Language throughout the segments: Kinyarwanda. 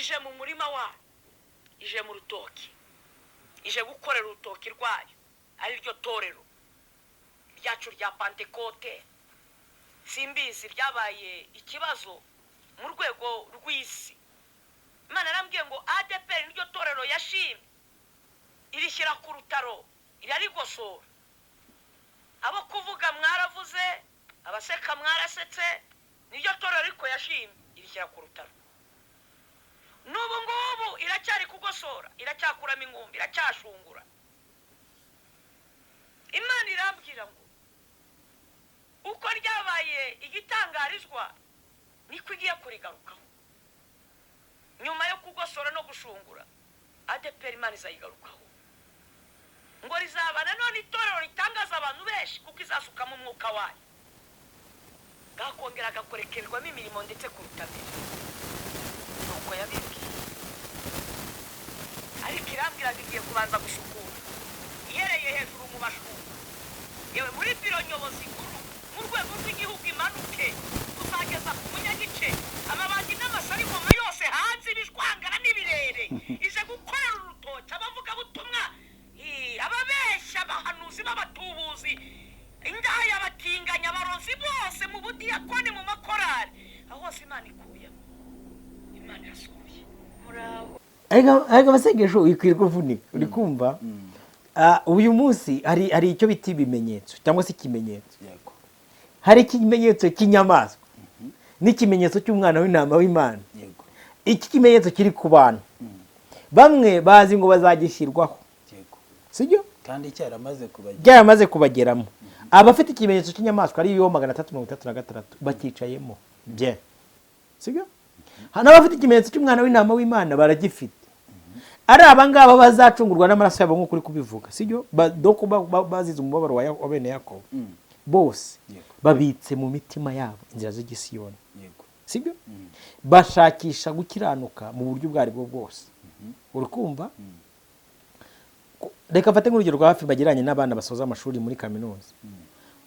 ije mu murima wayo, ije mu rutoki, ije gukorera urutoki rwayo, ari ryo torero ryacu rya Pentekote. Simbizi ryabaye ikibazo mu rwego rw'isi. Imana arambwiye ngo ADEPR niryo torero yashimye, irishyira ku rutaro, irarigosora. Abo kuvuga mwaravuze, abaseka mwarasetse, niryo torero ariko yashimye, irishyira ku rutaro. N'ubu ngubu iracyari kugosora, iracyakuramo ingumbi, iracyashungura. Imana irambwira ngo uko ryabaye igitangarizwa niko igiye kurigarukaho. Nyuma yo kugosora no gushungura, ADEPR Imana izayigarukaho ngo rizaba nanone itorero ritangaza abantu benshi, kuko izasukamo umwuka wayo, gakongera gakorekerwamo imirimo ndetse kuruta mbere. Nuko yabibwiye, ariko irambwira ngo igiye kubanza gushukura, ihereye hejuru mu bashumba, yewe muri biro nyobozi nkuru mu rwego rw'igihugu imanuke kuzageza ku munyagice, amabandi n'amasari ngoma yose hanze, ibishwangara n'ibirere, ije gukorera urutoki, abavuga butumwa, ababeshya, abahanuzi b'abatubuzi, indaya, abatinganya, abarozi bose mu budiyakoni, mu makorari, aho hose Imana ikuyemo, Imana yasuye. Muraho ariko abasengesho wikwirwa uvunika, uri kumva? Uyu munsi hari icyo bita ibimenyetso cyangwa se ikimenyetso. Hari ikimenyetso cy'inyamaswa n'ikimenyetso cy'umwana w'intama w'Imana. Iki kimenyetso kiri ku bantu bamwe bazi ngo bazagishyirwaho, sibyo? kandi cyaramaze kubageramo. Abafite ikimenyetso cy'inyamaswa ari yo 336 bakicayemo bye, sibyo? N'abafite ikimenyetso cy'umwana w'intama w'Imana baragifite. Ari abangaba bazacungurwa n'amaraso yabo nk'uko uri kubivuga, sibyo? Doko bazize umubabaro wa bene Yakobo, bose babitse mu mitima yabo inzira z'igisiyoni, sibyo? Bashakisha gukiranuka mu buryo bwari bwo bwose. Urukumva? Reka mfate nk'urugero rwa hafi bagiranye n'abana basoza amashuri muri kaminuza.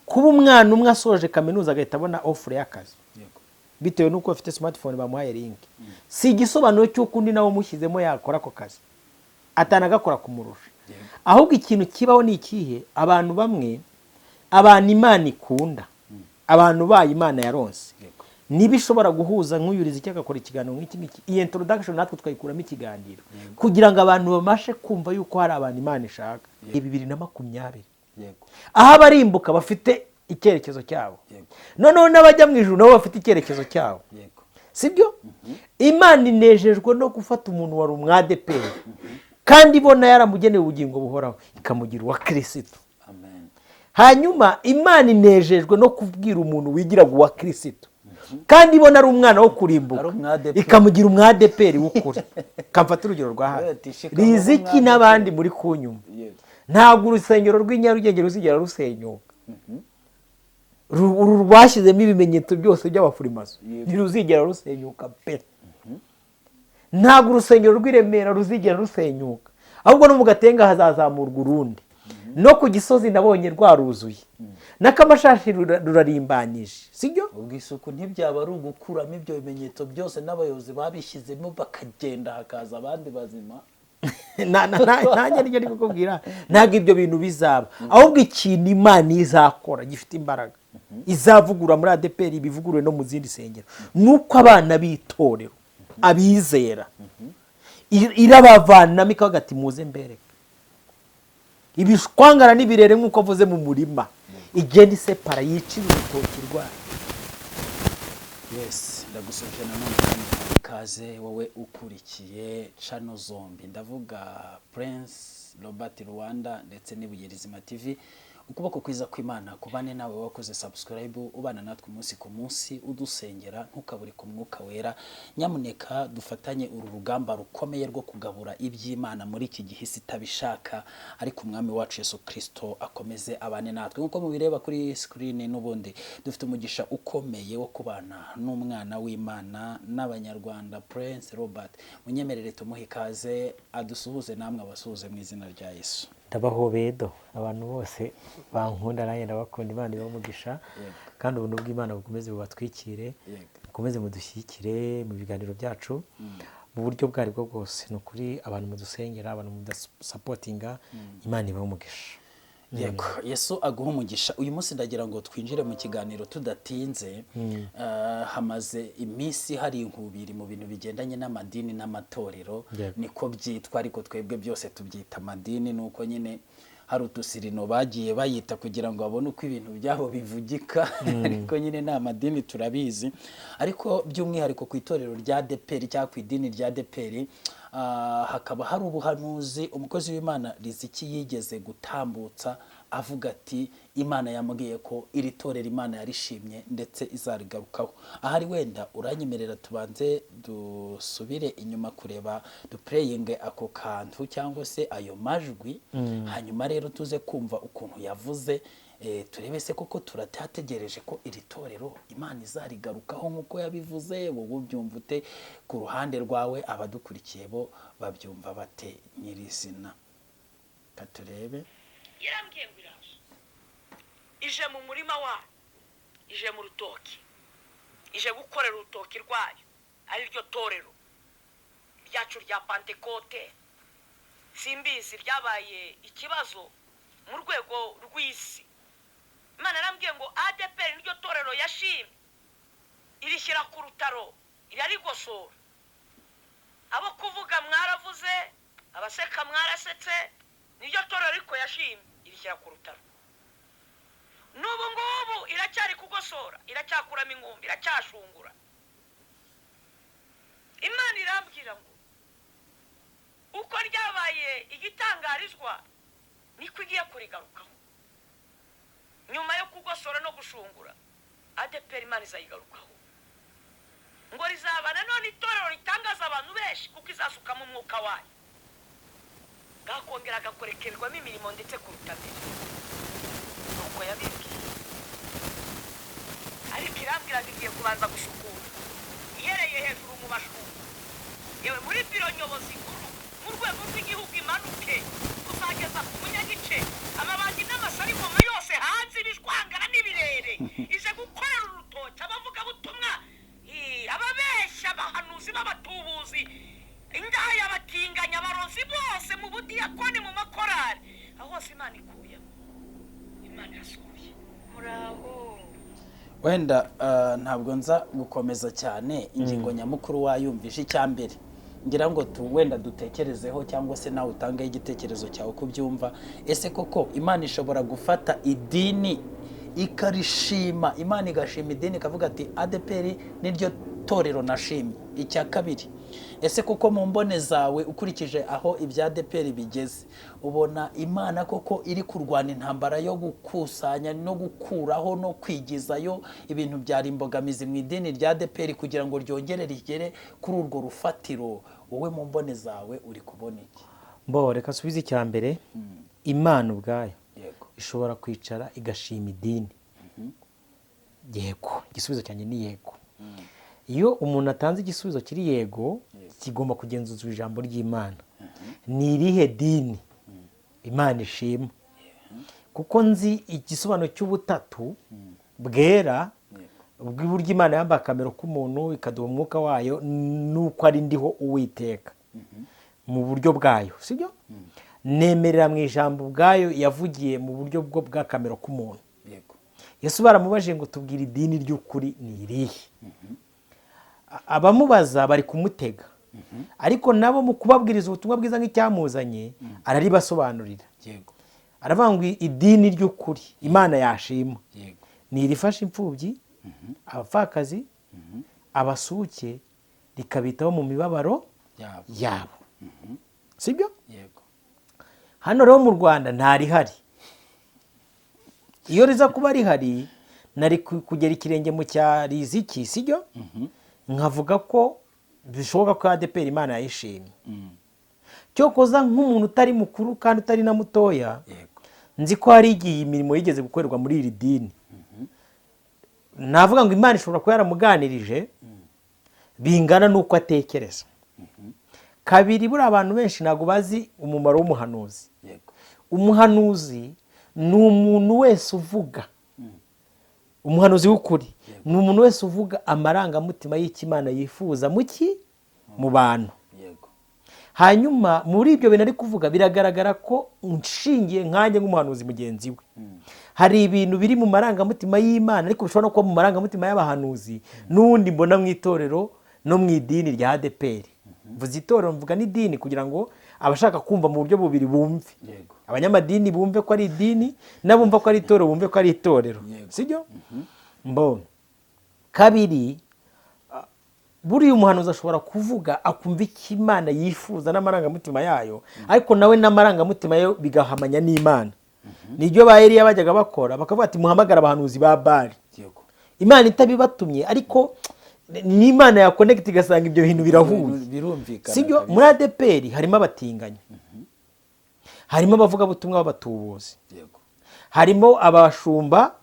Kuba umwana umwe asoje kaminuza agahita abona offer y'akazi, bitewe n'uko afite smartphone bamuhaye link, si igisobanuro cy'uko undi nawe mushyizemo yakora ako kazi, atanagakora kumurusha. Ahubwo ikintu kibaho ni ikihe? Abantu bamwe, abantu Imana ikunda, abantu bayo Imana yaronse, nibishobora guhuza nk'uyuriza cyagakora ikiganiro nk'iki ngiki, iyi introduction natwe twayikuramo ikiganiro kugira ngo abantu bamashe kumva yuko hari abantu Imana ishaka. 2020 aho abarimbuka bafite icyerekezo cyabo, noneho n'abajya mu ijuru nabo bafite icyerekezo cyabo, sibyo? Imana inejejwe no gufata umuntu wari umwadeperi kandi ibona yaramugeneye ubugingo buhoraho, ikamugira uwa Kristo. Hanyuma Imana inejejwe no kubwira umuntu wigira uwa Kristo kandi ibona ari umwana wo kurimbuka, ikamugira umwadeperi w'ukuri. Kamfata urugero rwa hafi Riziki n'abandi muri kunyuma. Ntabwo urusengero rw'inyarugenge ruzigera rusenyuka, uru rwashyizemo ibimenyetso byose by'abafurimaso, ntiruzigera rusenyuka pe. Ntabwo urusengero rw'Iremera ruzigera rusenyuka, ahubwo no mu Gatenga hazazamurwa urundi, no ku Gisozi nabonye rwaruzuye, n'akamashashi rurarimbanyije, sibyo? Ubwo isuku ntibyaba ari ugukuramo ibyo bimenyetso byose n'abayobozi babishyizemo bakagenda hakaza abandi bazima. Nanjye nijye ndikubwira, ntabwo ibyo bintu bizaba, ahubwo ikintu Imana izakora gifite imbaraga, izavugura muri ADEPR, ibivugurwe no mu zindi sengero, nuko abana b'itorero abizera irabavanamo ikavuga ati muze mbereke ibishwangara n'ibirere nk'uko avuze mu murima, igenda isepara yicira urutoki rwayo. Yes, ndagusoje nanone kaze wowe ukurikiye channel zombi, ndavuga Prince Robert Rwanda ndetse n'Ibuyerizima TV. Ukuboko kwiza kw'Imana kubane nawe wakoze subscribe, ubana natwe umunsi ku munsi, udusengera ntukaburi ku mwuka wera. Nyamuneka dufatanye uru rugamba rukomeye rwo kugabura iby'Imana muri iki gihe sitabishaka, ariko umwami wacu Yesu Kristo akomeze abane natwe. Nkuko mubireba kuri screen, n'ubundi dufite umugisha ukomeye wo kubana n'umwana w'Imana n'abanyarwanda Prince Robert. Munyemerere tumuhe ikaze adusuhuze, namwe abasuhuze mu izina rya Yesu. Ndabahobedo abantu bose bankunda, nanjye ndabakunda. Imana ibamugisha kandi ubuntu bw'Imana bukomeze bubatwikire, bukomeze mudushyikire mu biganiro byacu. mu buryo bwo aribwo bwose. Ni ukuri abantu mudusengera, abantu mudasapotinga, Imana ibahe umugisha. Yego, Yesu aguha umugisha. Uyu munsi ndagira ngo twinjire mu kiganiro tudatinze. Hamaze iminsi hari inkubiri mu bintu bigendanye n'amadini n'amatorero, niko byitwa, ariko twebwe byose tubyita amadini. Nuko nyine hari utusirino bagiye bayita kugira ngo babone uko ibintu byabo bivugika, ariko nyine nta madini turabizi. Ariko by'umwihariko ku itorero rya ADEPR cyangwa ku idini rya ADEPR, hakaba hari ubuhanuzi umukozi w'Imana Riziki yigeze gutambutsa avuga ati Imana yambwiye ko iri torero Imana yarishimye ndetse izarigarukaho. Ahari wenda uranyemerera tubanze dusubire inyuma kureba duprayinge ako kantu cyangwa se ayo majwi, hanyuma rero tuze kumva ukuntu yavuze, turebe se koko turatategereje ko iri torero Imana izarigarukaho nk'uko yabivuze. Wowe ubyumva ute? Ku ruhande rwawe abadukurikiye bo babyumva bate nyirizina? Katurebe. Yarambwiye ngo iraje, ije mu murima wayo, ije mu rutoki, ije gukorera urutoki rwayo, ari ryo torero ryacu rya Pantekote. Simbizi ryabaye ikibazo mu rwego rw'isi. Imana yarambwiye ngo ADEPR niryo torero yashimye, irishyira ku rutaro, irarigosora. Abo kuvuga mwaravuze, abaseka mwarasetse, niryo torero ariko yashimye, irishyira ku rutaro. N'ubu ngubu iracyari kugosora, iracyakuramo inkumbi, iracyashungura. Imana irambwira ngo uko ryabaye igitangarizwa niko igiye kurigarukaho. Nyuma yo kugosora no gushungura, ADEPR Imana izayigarukaho, ngo rizabana none itorero ritangaza abantu benshi, kuko izasukamo umwuka wayo, gakongera gakorekerwamo imirimo ndetse kurutabira. Nuko yabibwiye, ariko irambwira ngo igiye kubanza gusukura, ihereye hejuru mu bashumba, yewe muri biro nyobozi nkuru mu rwego rw'igihugu imanuke kuzageza ku munyagice, amabandi n'amasarigoma yose hanze, ibishwangara n'ibirere. Ije gukorera urutoki abavugabutumwa, ababeshya, abahanuzi b'abatubuzi, indaya, abatinganya, abarozi bose mu budiyakoni, mu makorari, aho hose Imana ikuyemo, Imana yasuye. Muraho. Wenda ntabwo nza gukomeza cyane, ingingo nyamukuru wayumvishe. Icyambere ngira ngo wenda dutekerezeho, cyangwa se nawe utangaho igitekerezo cyawe uko byumva. Ese koko Imana ishobora gufata idini ikarishima, Imana igashima idini ikavuga ati ADEPR niryo torero nashimye? Icya kabiri, ese koko mu mbone zawe ukurikije aho ibya ADEPR bigeze, ubona Imana koko iri kurwana intambara yo gukusanya no gukuraho no kwigizayo ibintu byari imbogamizi mu idini rya ADEPR kugira ngo ryongere rigere kuri urwo rufatiro? Wowe mu mbone zawe uri kubona iki? Reka subize icya mbere. Imana ubwayo ishobora kwicara igashima idini. Yego, igisubizo cyanjye ni yego. Iyo umuntu atanze igisubizo kiri yego, kigomba kugenzuzwa ijambo ry'Imana. Ni irihe dini Imana ishima? Kuko nzi igisobanuro cy'ubutatu bwera, bw'uburyo Imana yambaye akamero k'umuntu ikaduha umwuka wayo, nuko ari ndiho Uwiteka mu buryo bwayo, sibyo? Nemerera mu ijambo bwayo yavugiye mu buryo bwo bw'akamero k'umuntu. Yesu baramubajije ngo tubwire idini ry'ukuri ni irihe? Abamubaza bari kumutega, ariko nabo mu kubabwiriza ubutumwa bwiza nk'icyamuzanye araribasobanurira. Aravuga ngo idini ry'ukuri Imana yashima ni irifasha imfubyi, abapfakazi, abasuke, rikabitaho mu mibabaro yabo. Sibyo? Hano rero mu Rwanda ntarihari. Iyo riza kuba rihari nari kugera ikirenge mu cya Riziki, sibyo? Nkavuga ko bishoboka ko ADEPR Imana yayishimye. Cyokoza nk'umuntu utari mukuru kandi utari na mutoya, nzi ko hari igihe imirimo yigeze gukorerwa muri iri dini. Navuga ngo Imana ishobora kuba yaramuganirije bingana n'uko atekereza. Kabiri, buri abantu benshi ntabwo bazi umumaro w'umuhanuzi. Umuhanuzi ni umuntu wese uvuga, umuhanuzi w'ukuri ni umuntu wese uvuga amarangamutima y'Imana yifuza mu bantu. hanyuma muri ibyo bintu ari kuvuga biragaragara ko nshingiye nkanjye nk'umuhanuzi mugenzi we hari ibintu biri mu marangamutima y'Imana ariko bishobora no kuba mu marangamutima y'abahanuzi n'undi mbona mu itorero no mu idini rya ADPR. Mvuze itorero mvuga n'idini kugira ngo abashaka kumva mu buryo bubiri bumve, abanyamadini bumve ko ari idini n'abumva ko ari itorero bumve ko ari itorero, sibyo? Kabiri, buriya umuhanuzi ashobora kuvuga akumva icyo Imana yifuza n'amarangamutima yayo, ariko nawe n'amarangamutima yo bigahamanya n'Imana. Nibyo ba Eliya bajyaga bakora, bakavuga ati muhamagara abahanuzi ba Bali. Imana itabibatumye, ariko n'Imana ya connect igasanga ibyo bintu birahuye. Sibyo? Muri ADPR harimo abatinganya, harimo abavuga butumwa b'abatubuzi, harimo abashumba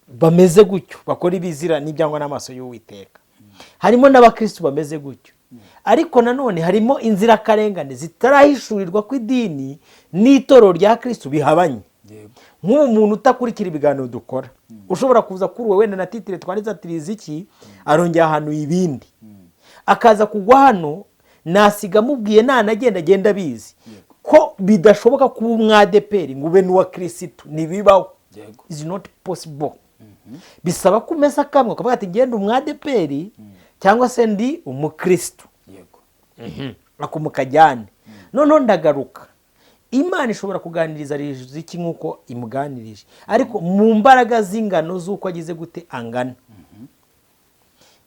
bameze gutyo bakora ibizira n'ibyangwa n'amaso y'Uwiteka, harimo n'abakristo bameze gutyo, ariko nanone harimo inzira karengane zitarahishurirwa ko idini n'itorero rya Kristo bihabanye. Nk'uwo muntu utakurikira ibiganiro dukora ushobora kuza kuri wowe wenda na titire twanditse atiriza iki arongera ahantu ibindi akaza kugwa hano nasiga mubwiye agenda bizi ko bidashoboka kuba umwadeperi ngo ube n'uwa Kristo, ntibibaho. Is not possible. Bisaba kumesa kamwe ukavuga ati ngenda umwadeperi cyangwa se ndi umukristo, akumukajyane. Noneho ndagaruka, Imana ishobora kuganiriza iki nk'uko imuganirije, ariko mu mbaraga z'ingano z'uko agize gute angana.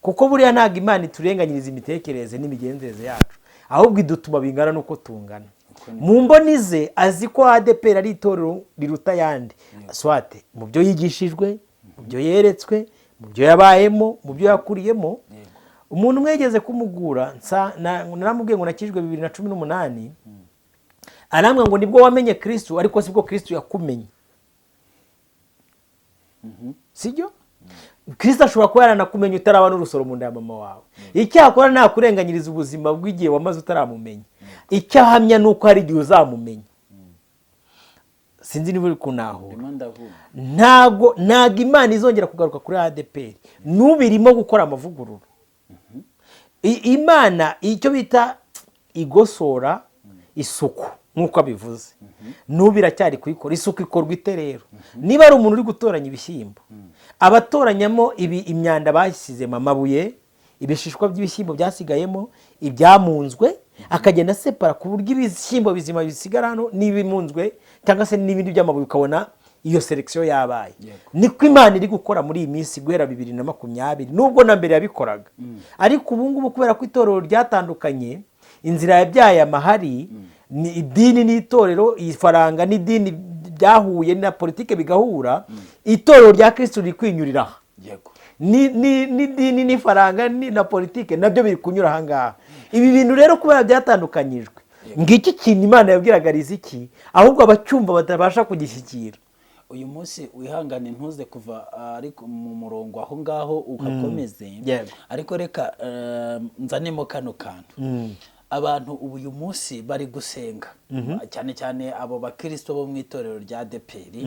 Kuko buriya ntabwo Imana iturenganyiriza imitekerereze n'imigenzereze yacu, ahubwo idutuma bingana n'uko tungana. Mu mboni ze azi ko ADPR ari itorero riruta yandi, swate mu byo yigishijwe, mu byo yeretswe, mu byo yabayemo, mu byo yakuriyemo. Umuntu mwegeze kumugura naramubwiye ngo nakijwe 2018, arambwa ngo nibwo wamenye Kristo, ariko sibwo Kristo yakumenye. Sibyo? Kristo ashobora kuba yaranakumenye utaraba n'urusoro mu nda ya mama wawe. Icyakora nta kurenganyiriza ubuzima bw'igihe wamaze utaramumenya. Icyahamya nuko hari igihe uzamumenya. Sinzi niba uri kunaho. Ntago Imana izongera kugaruka kuri ADPR n'ubirimo gukora amavugurura. Imana icyo bita igosora isuku nkuko abivuze, n'ubira cyari kuyikora. Isuku ikorwa ite rero? Niba ari umuntu uri gutoranya ibishyimbo, abatoranyamo imyanda bashyizemo, amabuye, ibishishwa by'ibishyimbo byasigayemo, ibyamunzwe, akagenda separa ku buryo ibishyimbo bizima bisigara hano n'ibimunzwe cyangwa se n'ibindi by'amabuye, ukabona iyo selection yabaye. Niko Imana iri gukora muri iyi minsi guhera 2020, nubwo na mbere yabikoraga. Ariko ubu ngubu kubera ko itorero ryatandukanye, inzira yabyaye amahari, ni idini n'itorero, ifaranga n'idini byahuye na politike bigahura, itorero rya Kristo riri kwinyurira. N'idini n'ifaranga na politike nabyo biri kunyura aha ngaha. Ibi bintu rero kubera byatandukanyijwe, ngiki kintu Imana yabwiraga riziki, ahubwo abacyumva batabasha kugishyikira. Uyu munsi wihangane ntuze kuva ariko mu murongo aho ngaho uhakomeze, ariko reka nzanemo kano kantu. Abantu uyu munsi bari gusenga, cyane cyane abo bakristo bo mu itorero rya ADPR,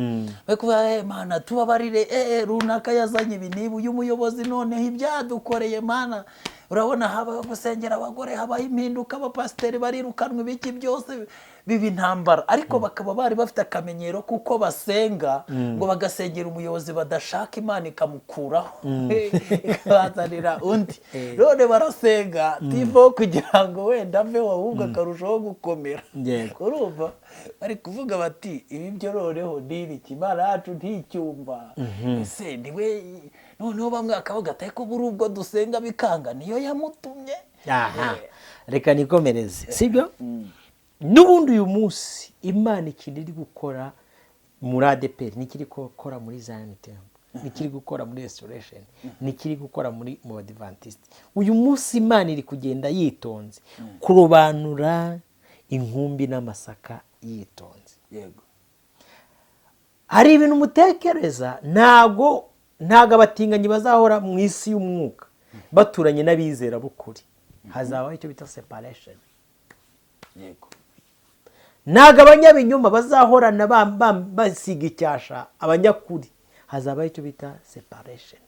bekuva Imana tubabarire, runaka yazanye ibinibu uyu muyobozi noneho ibyadukoreye Mana. Urabona haba gusengera abagore, haba impinduka, abapasiteri barirukanwe, ibiki byose bibi intambara, ariko bakaba bari bafite akamenyero kuko basenga ngo bagasengera umuyobozi badashaka, Imana ikamukuraho ikabazanira undi. None barasenga tivo kugira ngo wenda aveho ahubwo akarushaho gukomera. Urumva bari kuvuga bati ibi byo noneho n'ibiki Imana yacu nticyumva. Ese niwe noneho bamwe akavuga ati ko buri ubwo dusenga bikanga niyo yamutumye. Reka nikomereze, sibyo? N'ubundi uyu munsi Imana ikindi iri gukora muri ADPR, nikiri gukora muri Zion Temple, nikiri gukora muri Restoration, nikiri gukora muri mu Adventist. Uyu munsi Imana iri kugenda yitonze kurobanura inkumbi n'amasaka yitonze. Hari ibintu mutekereza, ntago abatinganyi bazahora mu isi y'umwuka baturanye n'abizera bukuri. Hazabaho icyo bita separation. Ntago abanyabinyoma bazahorana basiga icyasha abanyakuri. Hazabaho icyo bita separation.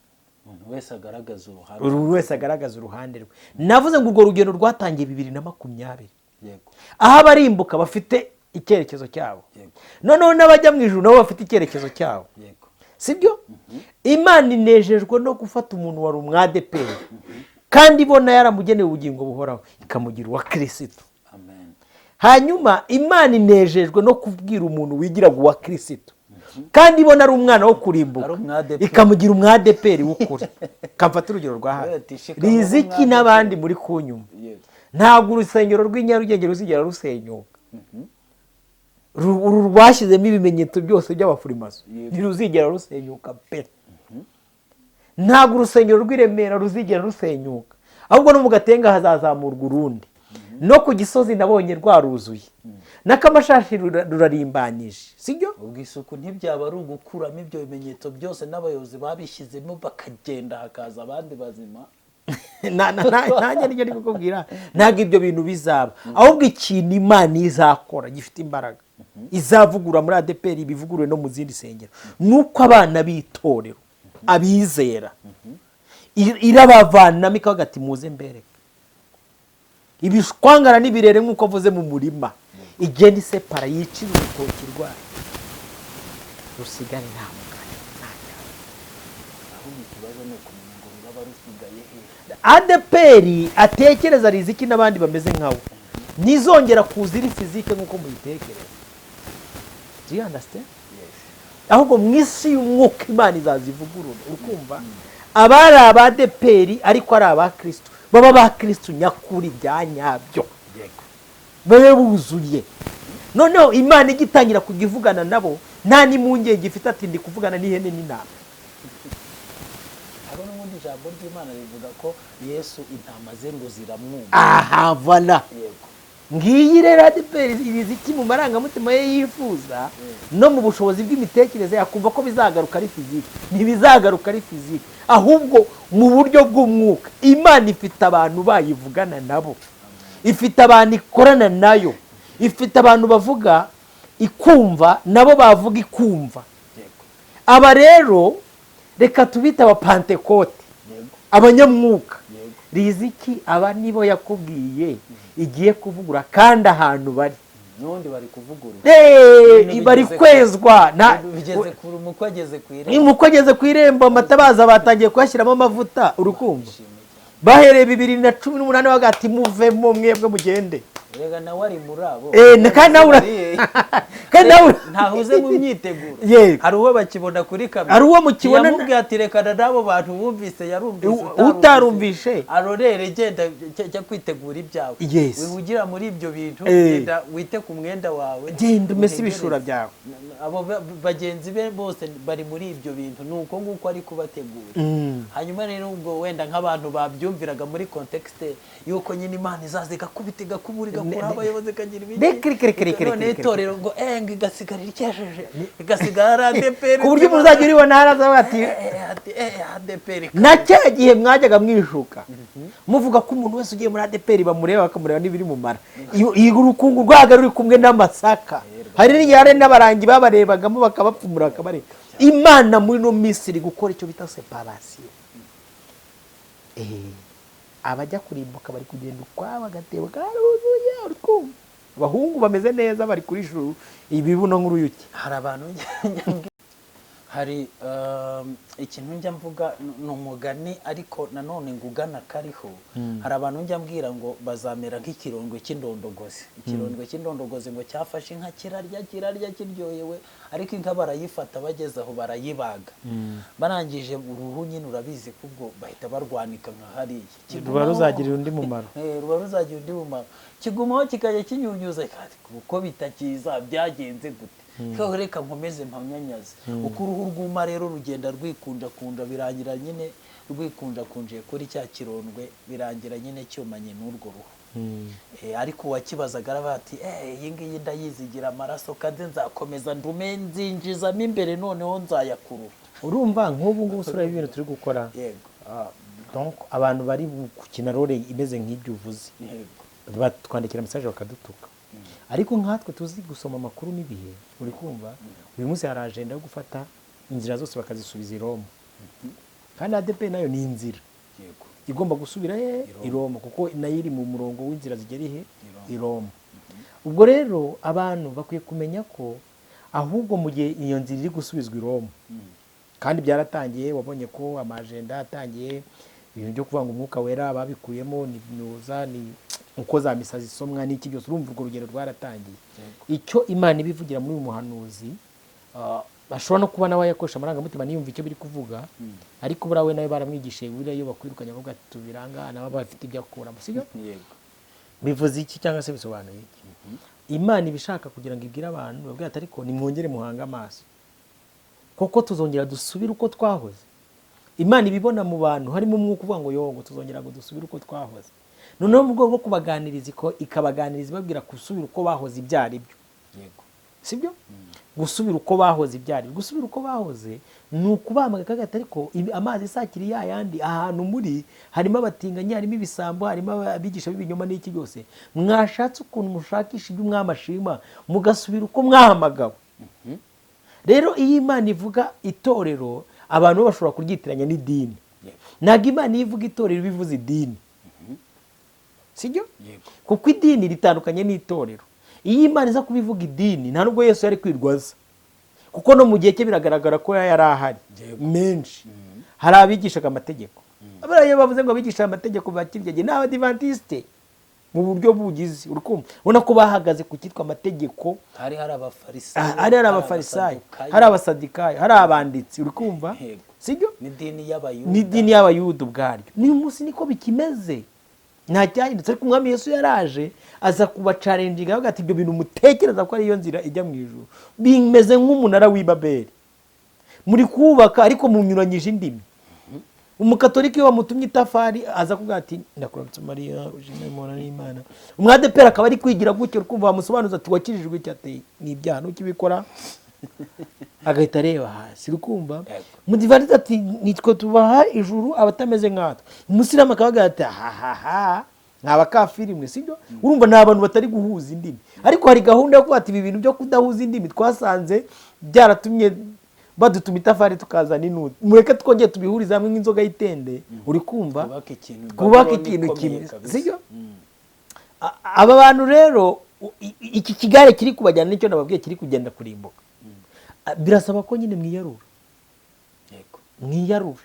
umuntu wese agaragaza uruhande buri wese agaragaza uruhande rwe. Navuze ngo urwo rugendo rwatangiye 2020, yego aho abarimbuka bafite icyerekezo cyabo, yego noneho n'abajya mu ijuru nabo bafite icyerekezo cyabo, yego sibyo? Imana inejejwe no gufata umuntu wari umwadeperi kandi ibona yaramugenewe ubugingo buhoraho ikamugira uwa Kristo. amen Hanyuma Imana inejejwe no kubwira umuntu wigiraga uwa Kristo kandi ibona ari umwana wo kurimbuka Ari umwadeperi. ikamugira umwadeperi w'ukuri. Kamfata urugero rwa hafi, Ati, shika ngo Riziki umwadeperi. n'abandi muri kunyuma, yego ntabwo urusengero rw'i Nyarugenge ruzigera rusenyuka. Uru rwashyizemo ibimenyetso byose by'abafurimaso Yego. ntiruzigera rusenyuka pe. Ntabwo urusengero rw'i Remera ruzigera rusenyuka, ahubwo no mu Gatenga hazazamurwa urundi, no ku Gisozi nabonye rwaruzuye, n'Akamashashi rurarimbanije, sibyo? ubwo isuku ntibyaba ari ugukuramo ibyo bimenyetso byose n'abayobozi babishyizemo bakagenda hakaza abandi bazima. nanjye nicyo ndi kukubwira, ntabwo ibyo bintu bizaba, ahubwo ikintu Imana izakora gifite imbaraga izavugura muri ADPR ibivugurure no mu zindi sengero, nuko abana b'itorero abizera irabavanamo ikavuga ati muze mbereke ibishwangara n'ibirere nk'uko avuze mu murima, igenda isepara yicira urutoki rwayo rusigare nta mugani. ahubwo ikibazo ni ukumenya ngo ruraba rusigaye he. ADPR atekereza Riziki n'abandi bameze nkawe ntizongera kuza iri fizike nk'uko muyitekereza. Do you understand? Ahubwo mu isi y'umwuka Imana izazivugurura, ukumva abari ADPR ariko ari aba Kristo, baba ba Kristo nyakuri bya nyabyo, babe buzuye. Noneho Imana igitangira kugivugana nabo nta n'impungenge ifite ati ndi kuvugana n'ihene n'intama. hariho n'ubundi ijambo ry'Imana rivuga ko Yesu intama ze ngo ziramwumva. Aha vala, yego ngiyi rero ADPR Riziki mu marangamutima ye yifuza no mu bushobozi bw'imitekerereze yakumva ko bizagaruka ari fiziki. Ntibizagaruka ari fiziki, ahubwo mu buryo bw'umwuka. Imana ifite abantu bayivugana nabo, ifite abantu ikorana nayo, ifite abantu bavuga ikumva nabo bavuga ikumva. yego Aba rero reka tubite abapantekote, yego abanyamwuka. yego Riziki aba nibo yakubwiye igiye kuvugura kandi ahantu bari n'ubundi bari kuvugurura. bari kwezwa. bigeze ku umukwe ageze ku irembo. Umukwe ageze ku irembo, amatabaza batangiye kuyashyiramo amavuta, urukumva bahereye 2018 bagati muvemo mwebwe mugende. Rega nawe ari muri abo. Kandi nawe ntahuze mu myiteguro. Yego. Hari uwo bakibona kuri kamera. Hari uwo mukibona yamubwiye ati rekana n'abo bantu bumvise yarumvise utarumvishe. arorere genda cyo kwitegura ibyawe. Yes. Wihugira muri ibyo bintu genda wite ku mwenda wawe. Genda umese ibishura byawe. Abo bagenzi be bose bari muri ibyo bintu nuko nguko ari kubategura. Hanyuma rero ubwo wenda nk'abantu babyumviraga muri context yuko nyine Imana izaza igakubita igakubura igakura abayobozi kagira ibiki. None itorero ngo ngo igasigara ikesheje igasigara ADPR. Ku buryo muzajya uribona haraza ati ADPR. na cya gihe mwajyaga mwishuka muvuga ko umuntu wese ugiye muri ADPR bamureba bakamureba n'ibiri mu mara. Urukungu rwaga ruri kumwe n'amasaka. Hari n'igihe n'abarangi babarebagamo bakabapfumura bakabareba. Imana muri no Misiri gukora icyo bita separation. Abajya kurimbuka bari kugenda ukwabo agatebo karuzuye, urukumva abahungu bameze neza bari kuri juru ibibuno nk'uruyuki. Hari abantu hari ikintu njya mvuga ni umugani ariko nanone ngugana kariho. Hari abantu njya mbwira ngo bazamera nk'ikirondwe cy'indondogozi. Ikirondwe cy'indondogozi ngo cyafashe inka kirarya kiryohewe, ariko inka barayifata bageze aho barayibaga. Barangije uruhu nyine urabizi kubwo bahita barwanika nka hariya. Ruba ruzagirira undi mumaro. Ruba ruzagira undi mumaro. Kigumaho kikajya kinyunyuza kuko bitakiza byagenze gute. Reka nkomeze mpamyanyaze. Uko uruhu rwuma rero rugenda rwikunda birangira nyine rwikunjakunjiye kuri cya kirondwe, birangira nyine cyumanye n'urwo ruhu. Ariko wakibazaga aravuga ati iyi ngiyi ndayizigira amaraso kandi nzakomeza ndume nzinjizamo imbere noneho nzayakurura. Urumva nk'ubu ngubu usura ibintu turi gukora. Yego. Donc abantu bari gukina role imeze nk'ibyo uvuze. Yego. Batwandikira message bakadutuka. Ariko nkatwe tuzi gusoma amakuru n'ibihe, uri kumva uyu munsi hari agenda yo gufata inzira zose bakazisubiza i Roma. kandi ADP nayo ni inzira yego igomba gusubira i Roma kuko nayo iri mu murongo w'inzira zigera i Roma. Ubwo rero abantu bakwiye kumenya ko ahubwo mu gihe iyo nzira iri gusubizwa i Roma kandi byaratangiye, wabonye ko amajenda atangiye, ibintu byo kuvuga ngo umwuka wera babikuyemo ni myuza, ni uko za misa zisomwa n'iki byose, urumva urwo rugero rwaratangiye. Icyo Imana ibivugira muri uyu muhanuzi ashobora no kuba nawe yakoresha amarangamutima niyumva icyo biri kuvuga, ariko buriya we nawe baramwigishije buriya iyo bakwirukanye avuga ati tubiranga nabo bafite ibyo akuramo, sibyo? Bivuze iki cyangwa se bisobanuye iki? Imana ibishaka kugira ngo ibwire abantu babwira ati ariko nimwongere muhanga amaso koko tuzongera dusubire uko twahoze. Imana ibibona mu bantu harimo umwuka uvuga ngo yongo tuzongera ngo dusubire uko twahoze, noneho mu rwego rwo kubaganiriza ikabaganiriza babwira gusubira uko bahoze ibyo ari byo, sibyo? Gusubira uko bahoze ibyari, gusubira uko bahoze ni ukubamaga kagata ariko amazi sakiri yayandi ahantu muri harimo abatinganyi, harimo ibisambo, harimo abigisha b'ibinyoma n'iki byose, mwashatse ukuntu mushakisha ibyo mwamashima mugasubira uko mwahamagawe. Rero iyo Imana ivuga itorero abantu bashobora kuryitiranya n'idini, ntabwo Imana iyo ivuga itorero bivuze idini, sibyo? Kuko idini ritandukanye n'itorero. Iyo Imana iza kubivuga idini nta nubwo Yesu yari kwirwaza, kuko no mu gihe cye biragaragara ko yari ahari menshi. Hari abigishaga amategeko, abariya bavuze ngo abigisha amategeko bakiryagiye n'Abadiventiste mu buryo bugize urukumva, ubona ko bahagaze ku cyitwa amategeko. hari abafarisayo, hari abafarisayo, hari abasadikayo, hari abanditsi, urukumva, sibyo? N'idini y'Abayuda ubwaryo n'uyu munsi niko bikimeze, nta cyahindutse. Ariko umwami Yesu yaraje aza kubacalenjinga avuga ati ibyo bintu mutekereza ko ari yo nzira ijya mu ijuru bimeze nk'umunara w'i Babeli, muri kubaka ariko munyuranyije indimi. Umukatolika iyo bamutumye itafari aza kuvuga ati ndakuramutsa Mariya ujine imana n'Imana, umwadepera akaba ari kwigira gutyo, ukumva bamusobanuza ati wakijijwe icyo ati ni ibyaha nukibikora agahita areba hasi, ukumva. Mudivantiste ati nitwe tubaha ijuru abatameze nkatwe. Umusiramu akavuga ati ha nk'abakafiri mwe, sibyo? Urumva ni abantu batari guhuza indimi, ariko hari gahunda yo kuba ati ibi bintu byo kudahuza indimi twasanze byaratumye badutuma itafari tukazana inuti, mureke twongeye tubihuriza hamwe nk'inzoga y'itende, uri kumva, twubake ikintu kimwe, sibyo? Aba bantu rero iki kigare kiri kubajyana nicyo nababwiye kiri kugenda kurimbuka. Birasaba ko nyine mwiyarura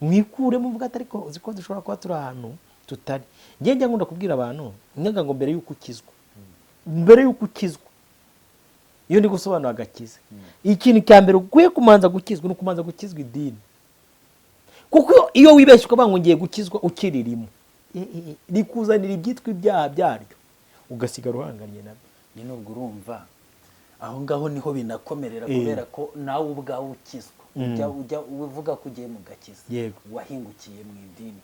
mwikure muvuga ati ariko uzi ko dushobora kuba turi ahantu tutari. Njye nkunda kubwira abantu nyaga ngo mbere y'uko ukizwa, iyo ndi gusobanura agakiza, ikintu cya mbere ukwiye kumanza gukizwa ni ukumanza gukizwa idini. Kuko iyo wibeshye ukavuga ngo ngiye gukizwa ukiririmo, rikuzanira ibyitwa ibyaha byaryo ugasigara uhanganye nabyo. Ni nubwo urumva aho ngaho niho binakomerera, kubera ko nawe ubwawe ukizwa ujya uvuga ko ugiye mu gakiza, wahingukiye mu idini.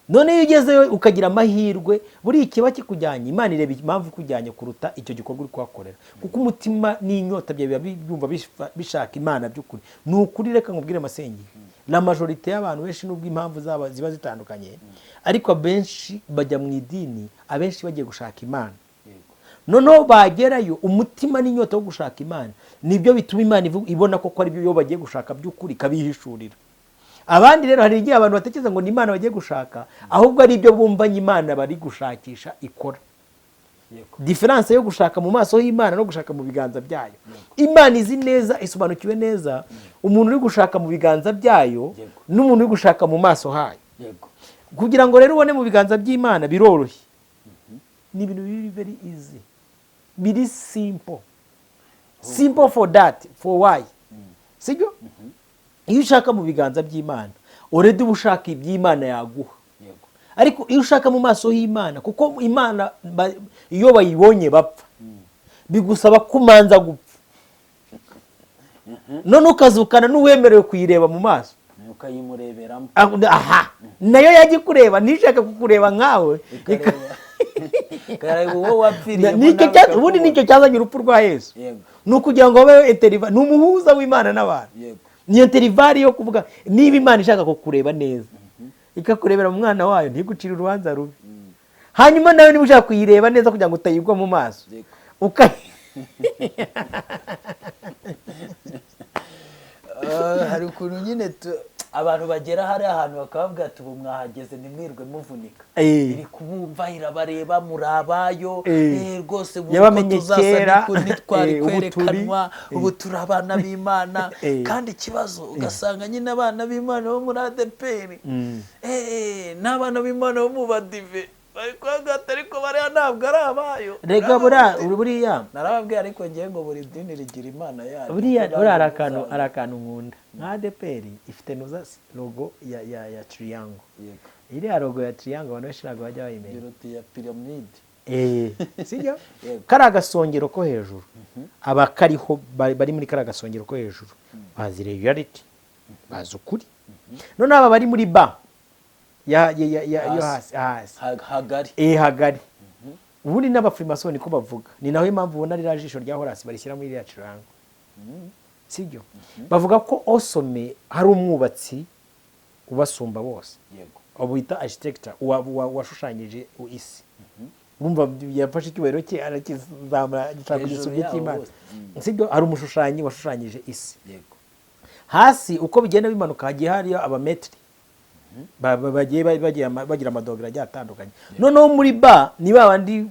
None iyo ugezeyo ukagira amahirwe, buri ikiba kikujyanye, Imana ireba impamvu ikujyanye kuruta icyo gikorwa uri kuhakorera, kuko umutima n'inyota bya byumva bishaka Imana by'ukuri. Ni ukuri, reka nkubwire amasengero, la majorite y'abantu benshi nubwo impamvu zaba ziba zitandukanye, ariko abenshi bajya mu idini, abenshi bagiye gushaka Imana. Noneho bagerayo umutima n'inyota wo gushaka Imana nibyo bituma Imana ibona ko ari byo bagiye gushaka by'ukuri, kabihishurira. Abandi rero hari igihe abantu batekereza ngo ni Imana bagiye gushaka, ahubwo ari ibyo bumvanye Imana bari gushakisha ikora. Diferanse yo gushaka mu maso y'Imana no gushaka mu biganza byayo. Imana izi neza, isobanukiwe neza umuntu uri gushaka mu biganza byayo n'umuntu uri gushaka mu maso hayo. Kugira ngo rero ubone mu biganza by'Imana biroroshye, ni ibintu biri very easy, biri simple for that, for why, sibyo? Iyo ushaka mu biganza by'Imana already ushaka iby'Imana yaguha. Ariko iyo ushaka mu maso y'Imana, kuko Imana iyo bayibonye bapfa, bigusaba kumanza gupfa, none ukazukana n'uwemerewe kuyireba mu maso, ukayimureberamo. Nayo yagiye kureba, nishaka kukureba nkawe ubundi nicyo cyazanye urupfu rwa Yesu, ni ukugira ngo babeho eteriva, ni umuhuza w'Imana n'abantu. Ni eterivari yo kuvuga niba Imana ishaka kukureba neza ikakurebera mu mwana wayo ntigucire urubanza rubi, hanyuma nawe niba ushaka kuyireba neza kugira ngo utayigwa mu maso hari ukuntu nyine abantu bagera hari ahantu bakabavuga ati ubu mwahageze ntimwirwe muvunika iri kubumva irabareba murabayo rwose yabamenye kera ntitwari kwerekanwa ubu turi abana b'Imana kandi ikibazo ugasanga nyine abana b'Imana bo muri ADPR n'abana b'Imana bo mu badive bari kwagata ariko bariya ntabwo ari abayo rega buriya narababwiye ariko ngiye ngo buri dini rigira imana yayo buriya ari akantu nkunda nka ADPR ifite logo ya triangle iriya logo ya triangle abantu benshi ntabwo bajya bayimenya biruti ya piramide sibyo kari agasongero ko hejuru abakariho bari muri kari agasongero ko hejuru bazi reality bazi ukuri none aba bari muri ba yo hasi hagari ubundi n'abafrimasoni ko bavuga ni naho impamvu ubona ririya jisho rya Horasi barishyira muri iriya triangle sibyo bavuga ko osome hari umwubatsi ubasumba bose abo bita architect washushanyije isi urumva yafashe icyubahiro cye arakizamura gishaka igisubizo cy'Imana sibyo hari umushushanyi washushanyije isi hasi uko bigenda bimanuka hagiye hariyo abametri bagiye bagira amadogera agiye atandukanye noneho muri ba ni babandi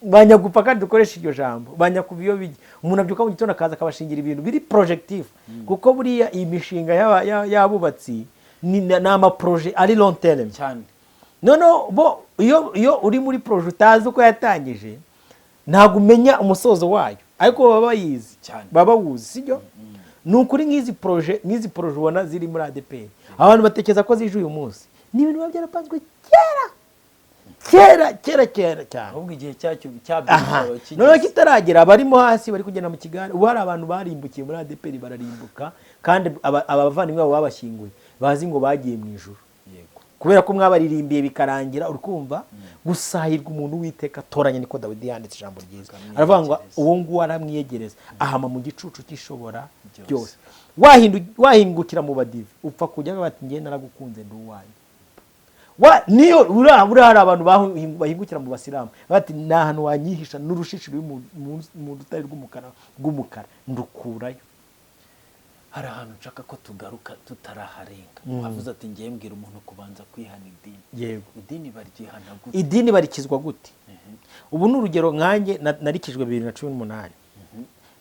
banyagupa kandi dukoresha iryo jambo banyakuba iyo bijya umuntu abyuka mu gitondo akaza akabashingira ibintu biri projective kuko buriya iyi mishinga y'abubatsi ni amaproje ari long term cyane noneho bo iyo uri muri proje utazi uko yatangije ntabwo umenya umusozo wayo ariko baba bayizi baba bawuzi sibyo ni ukuri nk'izi proje ubona ziri muri ADPR abantu batekereza ko zije uyu munsi ni ibintu biba byarapanzwe kera cyane ahubwo igihe cyacyo noneho kitaragera abarimo hasi bari kugenda mu kigare ubu hari abantu barimbukiye muri ADPR bararimbuka kandi abavandimwe babo babashyinguye bazi ngo bagiye mu ijuru kubera ko mwabaririmbiye bikarangira urukumva gusahirwa umuntu witeka toranya niko Dawidi yanditse ijambo ryiza aravuga ngo uwo nguwo aramwiyegereza ahama mu gicucu cy'ishobora byose wahingukira mu badive upfa kujya bati ngiye naragukunze ndi uwanjye niyo uri hari abantu bahingukira mu basilamu bati nta hantu wanyihisha n'urushishi ruri mu rutare rw'umukara ndukurayo hari ahantu nshaka ko tugaruka tutaraharenga wavuze ati ngiye mbwira umuntu kubanza kwihana idini yego idini baryihana gute idini barikizwa gute ubu ni urugero nkanjye narikijwe 2018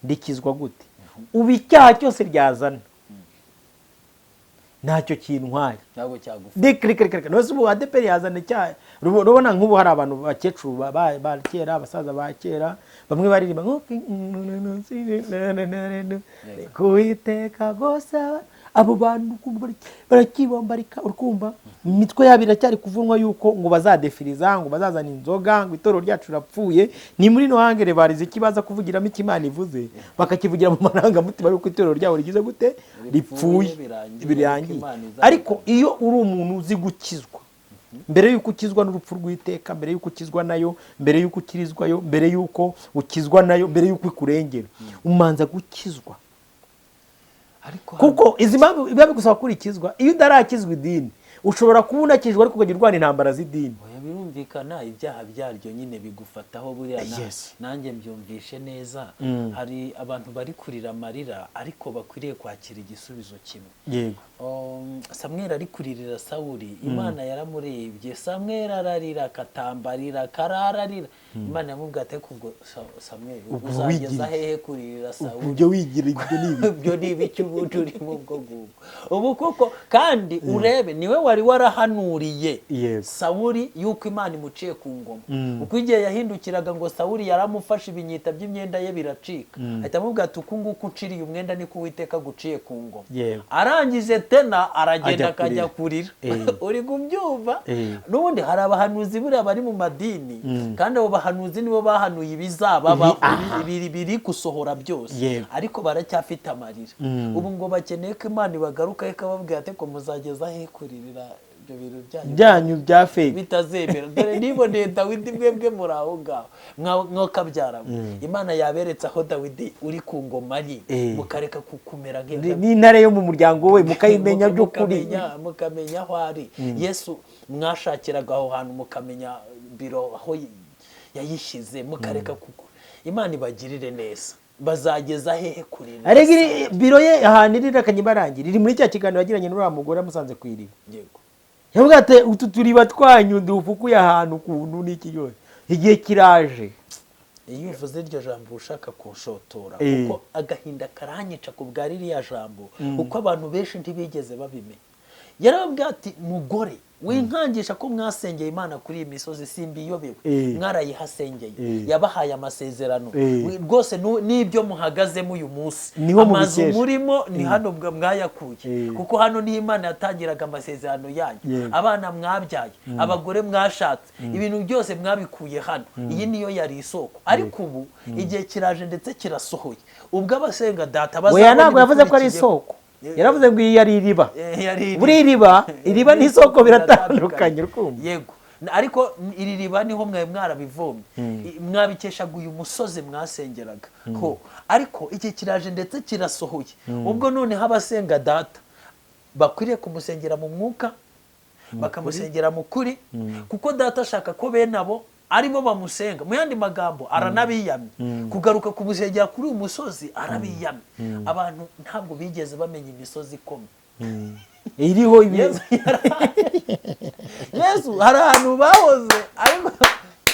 ndikizwa gute ubu icyaha cyose ryazana ntacyo kintwaye ntabwo cyagufa nose ubu ADPR yazana icyaha urabona nk'ubu hari abantu bakecuru ba kera abasaza ba kera bamwe baririmba kuiteka gosa abo bantu barakibombarika urukumva imitwe yabo iracyari kuvunwa yuko ngo bazadefiriza ngo bazazana inzoga ngo itoro ryacu rapfuye ni muri no hangere barize kibaza kuvugiramo ikimana ivuze bakakivugira mu marangamutima yuko itoro ryabo rigize gute ripfuye birangiye ariko iyo uri umuntu uzi gukizwa mbere yuko ukizwa n'urupfu rw'iteka mbere yuko ukizwa nayo mbere yuko ukirizwayo mbere yuko ukizwa nayo mbere yuko ikurengera umanza gukizwa kuko izi mpamvu biba bigusaba kurikizwa iyo udarakizwa idini ushobora kuba unakijwe ariko ukajya urwana intambara z'idini birumvikana ibyaha byaryo nyine bigufataho buriya nanjye mbyumvishe neza hari abantu bari kurira amarira ariko bakwiriye kwakira igisubizo kimwe yego Samweli ari kuririra Sawuli Imana yaramurebye Samweli ararira katambarira karararira Imana yamubwiye ati kubwo Samweli uzageza hehe kuririra Sawuli ibyo wigira ibyo ni ibiki ubundi uri mu bwo bwo ubu koko kandi urebe niwe wari warahanuriye Sawuli yuko Imana imuciye ku ngoma uko igihe yahindukiraga ngo Sawuli yaramufashe ibinyita by'imyenda ye biracika ahita amubwira ati uku nguku uciriye umwenda niko Uwiteka guciye ku ngoma arangije tena aragenda akajya kurira uri kubyumva n'ubundi hari abahanuzi buriya bari mu madini kandi abo bahanuzi nibo bahanuye ibizaba biri gusohora byose ariko baracyafite amarira ubu ngo bakeneye ko Imana ibagaruka ikababwira ati ko muzageza he kuririra ibyo bintu byanyu bya fake bitazemera dore niboneye Dawidi mwebwe muri aho ngaho mwokabyara Imana yaberetse aho Dawidi uri ku ngoma ye mukareka kukumera n'intare yo mu muryango we mukayimenya by'ukuri mukamenya aho ari Yesu mwashakiraga aho hantu mukamenya biro aho yayishize mukareka Imana ibagirire neza bazageza hehe kurinda ariko biro ye ahantu iri akanyibarangira iri muri cya kiganiro yagiranye n'uriya mugore amusanze ku iriba yego yavuga ati utu turiba twanyu dufukuye ahantu ukuntu n'iki yose igihe kiraje. iyo uvuze iryo jambo ushaka kunshotora kuko agahinda karanyica ku bwa ririya jambo kuko abantu benshi ntibigeze babimenya. yarababwira ati mugore winkangisha ko mwasengeye Imana kuri iyi misozi simbiyobewe mwarayihasengeye yabahaye amasezerano rwose n'ibyo muhagazemo uyu munsi amazu murimo ni hano mwayakuye kuko hano ni Imana yatangiraga amasezerano yanyu abana mwabyaye abagore mwashatse ibintu byose mwabikuye hano iyi niyo yari isoko ariko ubu igihe kiraje ndetse kirasohoye ubwo abasenga data bazabona ntabwo yavuze ko ari isoko yaravuze ngo iyi yari iriba buri iriba n'isoko biratandukanye rukumva yego ariko iri riba niho mwe mwarabivomye mwabikeshaga uyu musozi mwasengeraga ho ariko iki kiraje ndetse kirasohoye ubwo none habasenga data bakwiriye kumusengera mu mwuka bakamusengera mu kuri kuko data ashaka ko bene abo aribo bamusenga mu yandi magambo aranabiyamye kugaruka kumusengera kuri uyu musozi arabiyamye abantu ntabwo bigeze bamenya imisozi ikomeye iriho Yesu hari ahantu bahoze ariko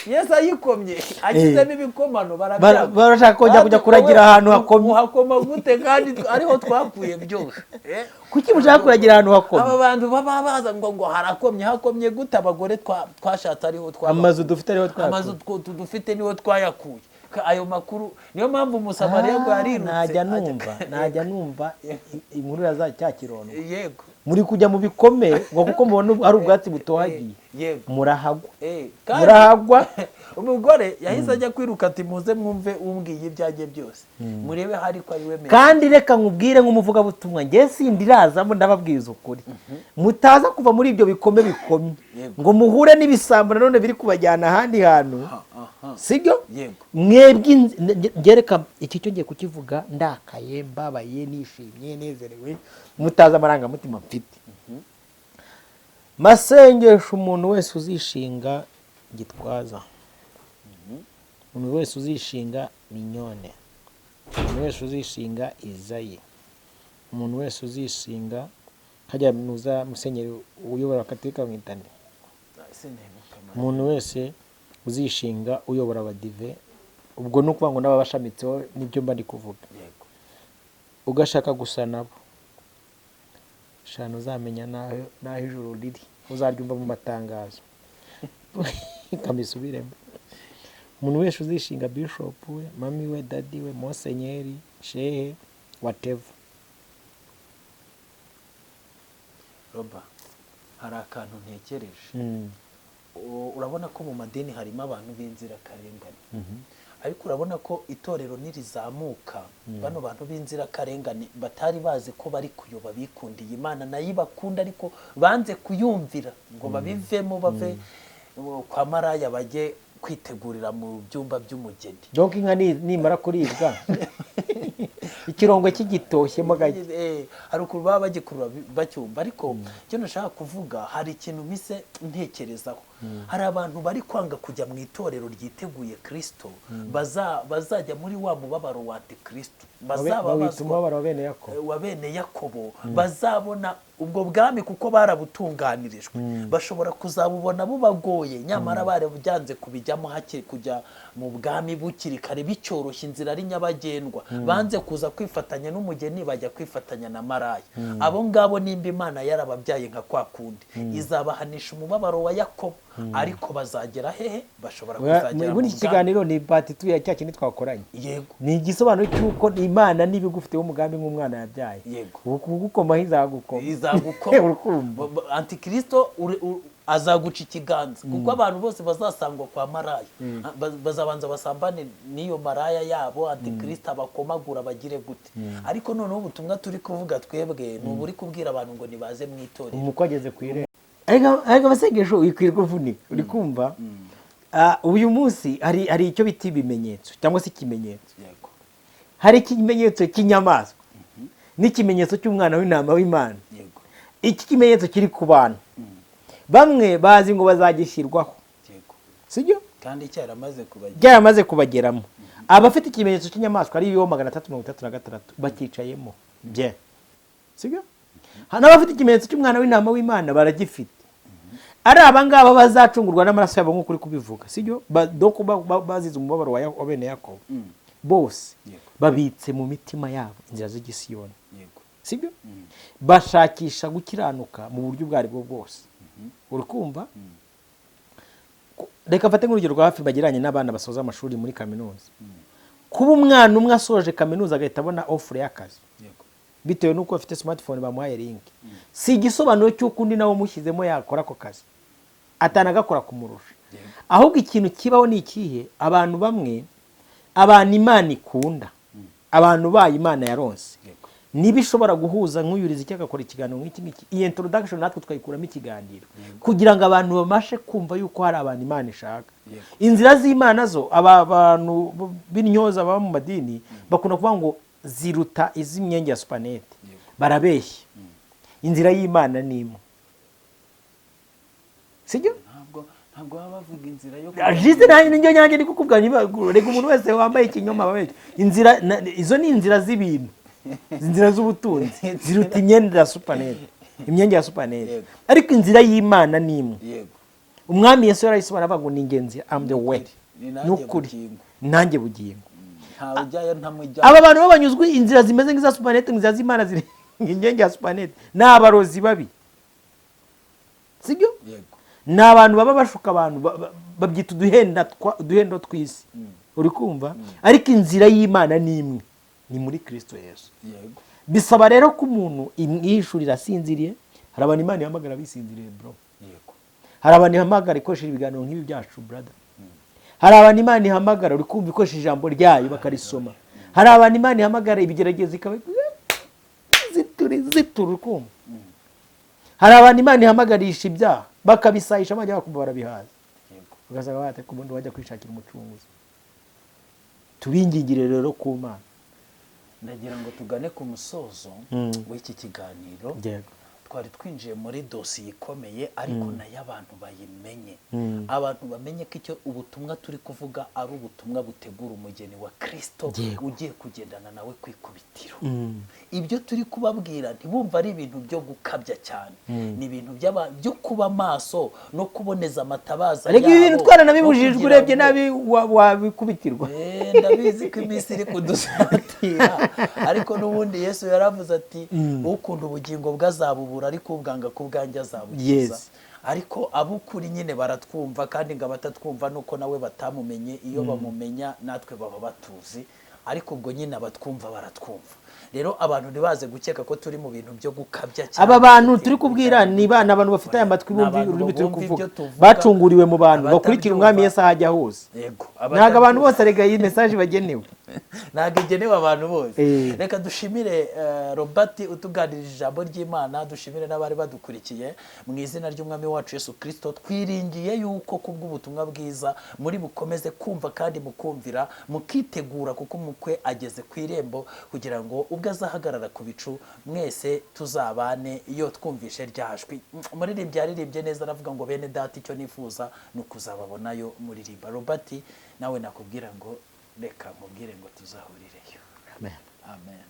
Yesu ayikomye agizemo ibikomano barashaka kujya kuragira ahantu hakomye hakoma gute kandi ariho twakuye byose kuki mushaka kuragira ahantu hakomye aba bantu baba baza ngo hakomye gute abagore twashatse ariho amazu dufite ariho twakuye amazu dufite niho twayakuye ayo makuru niyo mpamvu umusamariya ngo yarirutse najya numva inkuru ya cya kirondo yego muri kujya mu bikome ngo kuko mubona ari ubwatsi butohagiye murahagwa umugore yahise ajya kwiruka ati muze mwumve umbwiye ibyanjye byose murebe hari ko ari we kandi reka nkubwire nk'umuvugabutumwa njye sindirazamo ndababwiza ukuri mutaza kuva muri ibyo bikome bikomye ngo muhure n'ibisambo nanone biri kubajyana ahandi hantu sibyo mwebwe ngereka iki cyo ngiye kukivuga ndakaye mbabaye nishimye nezerewe mutaza amarangamutima mfite masengesho umuntu wese uzishinga Gitwaza umuntu wese uzishinga Minyone umuntu wese uzishinga Izayi umuntu wese uzishinga hajya muza musenyeri uyobora Katolika mwitane umuntu wese uzishinga uyobora abadive ubwo no kuvuga ngo n'ababashamitseho nibyo mba ndi kuvuga ugashaka gusa nabo shano uzamenya naho ijuru riri uzaryumva mu matangazo kamisubiremo umuntu wese uzishinga bishop we mami we daddy we monsenyeri shehe whatever. Roba hari akantu ntekereje urabona ko mu madini harimo abantu b'inzirakarengane ariko urabona ko itorero nirizamuka bano bantu b'inzirakarengane batari bazi ko bari kuyoba bikundiye Imana nayo bakunda ariko banze kuyumvira ngo babivemo bave kwa maraya bajye kwitegurira mu byumba by'umugeni donc inka nimara kuribwa ikirongo cy'igitoshyemo gake hari ukuntu baba bagikurura bacyumva ariko cyo nashaka kuvuga hari ikintu mise ntekerezaho hari abantu bari kwanga kujya mu itorero ryiteguye Kristo bazajya muri wa mubabaro wa Antikristo bazababazwa wa bene Yakobo bazabona ubwo bwami kuko barabutunganirijwe bashobora kuzabubona bubagoye nyamara barabyanze kubijyamo hake kujya mu bwami bukiri kare bicyoroshye inzira ari nyabagendwa banze kuza kwifatanya n'umugeni bajya kwifatanya na maraya abo ngabo nimba Imana yarababyaye nka kwa kundi izabahanisha umubabaro wa Yakobo ariko bazagera hehe bashobora kuzagera muri iki kiganiro ni part 2 ya cyakindi twakoranye yego ni igisobanuro cy'uko Imana nibigufiteho umugambi nk'umwana yabyaye ukugukomaho izagukoma Antikristo azaguca ikiganza kuko abantu bose bazasangwa kwa maraya bazabanza basambane n'iyo maraya yabo Antikristo abakomagura bagire gute ariko noneho ubutumwa turi kuvuga twebwe ni uburi kubwira abantu ngo nibaze mu itorero umukogeze kwire ariko abasengesho wikwirwa vunika uri kumva uyu munsi hari icyo biti ibimenyetso cyangwa se ikimenyetso hari ikimenyetso cy'inyamaswa n'ikimenyetso cy'umwana w'intama w'Imana iki kimenyetso kiri ku bantu bamwe bazi ngo bazagishyirwaho sibyo kandi cyaramaze kubageramo abafite ikimenyetso cy'inyamaswa ari yo 336 bakicayemo bye sibyo n'abafite ikimenyetso cy'umwana w'intama w'Imana baragifite ari abangaba bazacungurwa n'amaraso yabo nk'uko uri kubivuga sibyo doko bazize umubabaro wa bene Yakobo bose babitse mu mitima yabo inzira z'igisiyoni sibyo bashakisha gukiranuka mu buryo bwari bwo bwose uri kumva reka fate nk'urugero rwa hafi bagiranye n'abana basoza amashuri muri kaminuza kuba umwana umwe asoje kaminuza agahita abona offre y'akazi bitewe nuko afite smartphone bamuhaye link si igisobanuro cy'uko undi nawe mushyizemo yakora ako kazi atanagakora kumurusha ahubwo ikintu kibaho ni ikihe abantu bamwe abantu Imana ikunda abantu bayo Imana yaronse niba ishobora guhuza nk'uyuriza icyo agakora ikiganiro nk'iki ngiki iyi introduction natwe twayikuramo ikiganiro kugira ngo abantu bamashe kumva yuko hari abantu Imana ishaka inzira z'Imana zo abantu b'intyoza baba mu madini bakunda kuvuga ngo ziruta iz'imyenge ya supanete barabeshya inzira y'Imana ni imwe sibyo ntabwo baba bavuga inzira yo ajize nanjye nyanjye ndi kukubwira rega umuntu wese wambaye ikinyoma babeshya inzira izo ni inzira z'ibintu inzira z'ubutunzi ziruta imyenda ya supanete imyenge ya supanete ariko inzira y'Imana ni imwe umwami Yesu yarayisobanura avuga ngo ni ingenzi am the way n'ukuri nanjye bugingo aba bantu babanyuzwe inzira zimeze nk'iza supanete inzira z'Imana ziri ingengi ya supanete n'abarozi babi sibyo ni abantu baba bashuka abantu babyita uduhendo tw'isi uri kumva ariko inzira y'Imana ni imwe ni muri Kristo Yesu bisaba rero ko umuntu imwishurira asinziriye hari abantu Imana ihamagara bisinziriye bro hari abantu ihamagara ikoresheje ibiganiro nk'ibi byacu brother hari abantu Imana ihamagara uri kumva ikoresheje ijambo ryayo bakarisoma hari abantu Imana ihamagara ibigerageza ikaba zitura kumva hari abantu Imana ihamagarisha ibyaha bakabisayisha amajya bakumva barabihaza ugasanga bate ku bundi wajya kwishakira umucunguzi tubingingire rero ku Mana ndagira ngo tugane ku musozo w'iki kiganiro twari twinjiye muri dosiye ikomeye ariko nayo abantu bayimenye abantu bamenye ko icyo ubutumwa turi kuvuga ari ubutumwa butegura umugeni wa Kristo ugiye kugendana nawe kwikubitiro ibyo turi kubabwira ntibumva ari ibintu byo gukabya cyane ni ibintu byo kuba maso no kuboneza amatabaza ariko ibi bintu twaranabibujijwe urebye nabi wabikubitirwa ndabizi ko iminsi iri kudusatira ariko n'ubundi Yesu yaravuze ati ukunda ubugingo bw'azabubura ariko ubwanga ku bwanjye azabukiza ariko abukuri nyine baratwumva kandi ngo abatatwumva nuko nawe batamumenye iyo bamumenya natwe baba batuzi ariko ubwo nyine abatwumva baratwumva rero abantu ntibaze gukeka ko turi mu bintu byo gukabya cyane aba bantu turi kubwira ni bana abantu bafite aya matwi bumva ururimi turi kuvuga bacunguriwe mu bantu bakurikira umwami Yesu ahajya hose ntago abantu bose rega iyi message bagenewe ntago igenewe abantu bose reka dushimire Robert utuganirije ijambo ry'Imana dushimire n'abari badukurikiye mu izina ry'umwami wacu Yesu Kristo twiringiye yuko kubw'ubutumwa bwiza muri bukomeze kumva kandi mukumvira mukitegura kuko umukwe ageze ku irembo kugira ngo ubwo azahagarara ku bicu mwese tuzabane iyo twumvishe ryajwi umuririmbyi yaririmbye neza aravuga ngo bene data icyo nifuza ni ukuzababonayo muririmba Robert nawe nakubwira ngo reka mubwire ngo tuzahurireyo amen amen